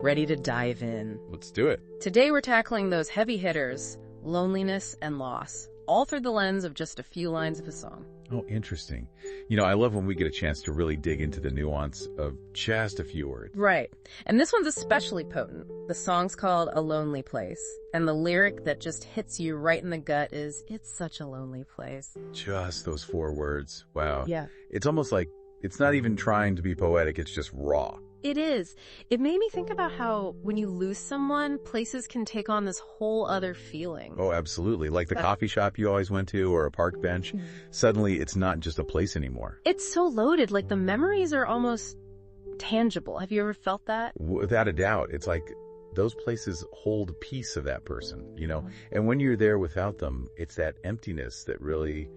Ready to dive in. Let's do it. Today we're tackling those heavy hitters, loneliness and loss, all through the lens of just a few lines of a song. Oh, interesting. I love when we get a chance to really dig into the nuance of just a few words. Right. And this one's especially potent. The song's called A Lonely Place. And the lyric that just hits you right in the gut is, "It's such a lonely place." Just those 4 words. Wow. Yeah. It's almost like it's not even trying to be poetic. It's just raw. It is. It made me think about how when you lose someone, places can take on this whole other feeling. Oh, absolutely. Like the coffee shop you always went to or a park bench. Suddenly, it's not just a place anymore. It's so loaded. Like the memories are almost tangible. Have you ever felt that? Without a doubt. It's like those places hold a piece of that person, And when you're there without them, it's that emptiness that really...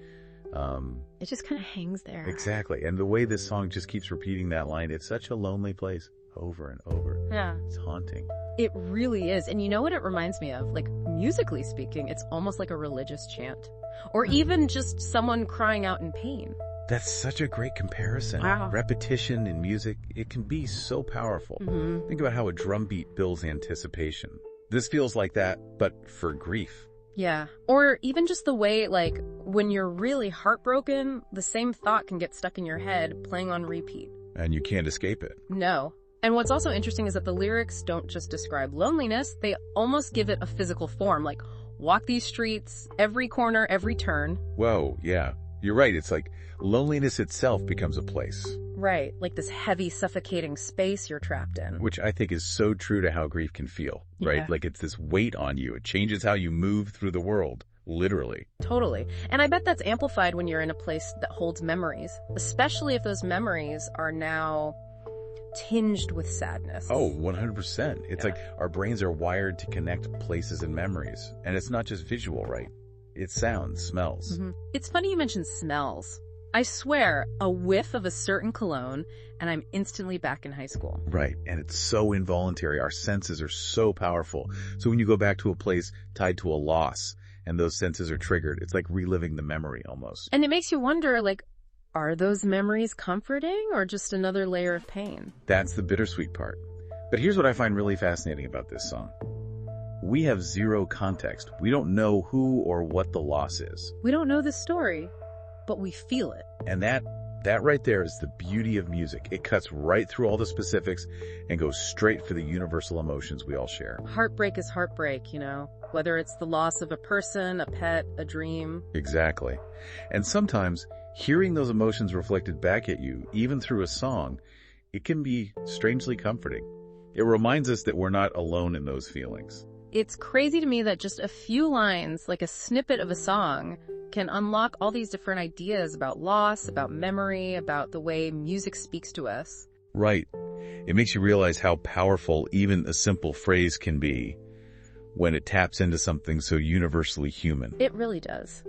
It just kind of hangs there. Exactly. And the way this song just keeps repeating that line, "It's such a lonely place," over and over. Yeah. It's haunting. It really is. And you know what it reminds me of? Like, musically speaking, it's almost like a religious chant. Or even just someone crying out in pain. That's such a great comparison. Wow. Repetition in music, it can be so powerful. Mm-hmm. Think about how a drum beat builds anticipation. This feels like that, but for grief. Yeah. Or even just the way, like, when you're really heartbroken, the same thought can get stuck in your head, playing on repeat. And you can't escape it. No. And what's also interesting is that the lyrics don't just describe loneliness, they almost give it a physical form, like, walk these streets, every corner, every turn. Whoa, yeah. You're right. It's like loneliness itself becomes a place. Right. Like this heavy, suffocating space you're trapped in. Which I think is so true to how grief can feel, right? Yeah. Like it's this weight on you. It changes how you move through the world, literally. Totally. And I bet that's amplified when you're in a place that holds memories, especially if those memories are now tinged with sadness. Oh, 100%. It's Yeah. like our brains are wired to connect places and memories. And it's not just visual, right? It's sounds, smells. Mm-hmm. It's funny you mentioned smells. I swear, a whiff of a certain cologne, and I'm instantly back in high school. Right. And it's so involuntary. Our senses are so powerful. So when you go back to a place tied to a loss and those senses are triggered, it's like reliving the memory almost. And it makes you wonder, like, are those memories comforting or just another layer of pain? That's the bittersweet part. But here's what I find really fascinating about this song. We have zero context. We don't know who or what the loss is. We don't know the story, but we feel it. And that right there is the beauty of music. It cuts right through all the specifics and goes straight for the universal emotions we all share. Heartbreak is heartbreak, whether it's the loss of a person, a pet, a dream. Exactly. And sometimes hearing those emotions reflected back at you, even through a song, it can be strangely comforting. It reminds us that we're not alone in those feelings. It's crazy to me that just a few lines, like a snippet of a song, can unlock all these different ideas about loss, about memory, about the way music speaks to us. Right. It makes you realize how powerful even a simple phrase can be when it taps into something so universally human. It really does.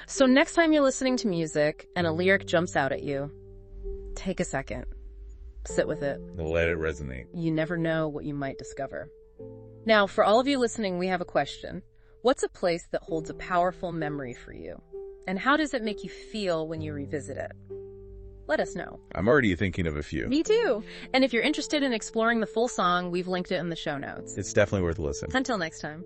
So next time you're listening to music and a lyric jumps out at you, take a second. Sit with it. Let it resonate. You never know what you might discover. Now, for all of you listening, we have a question. What's a place that holds a powerful memory for you? And how does it make you feel when you revisit it? Let us know. I'm already thinking of a few. Me too. And if you're interested in exploring the full song, we've linked it in the show notes. It's definitely worth a listen. Until next time.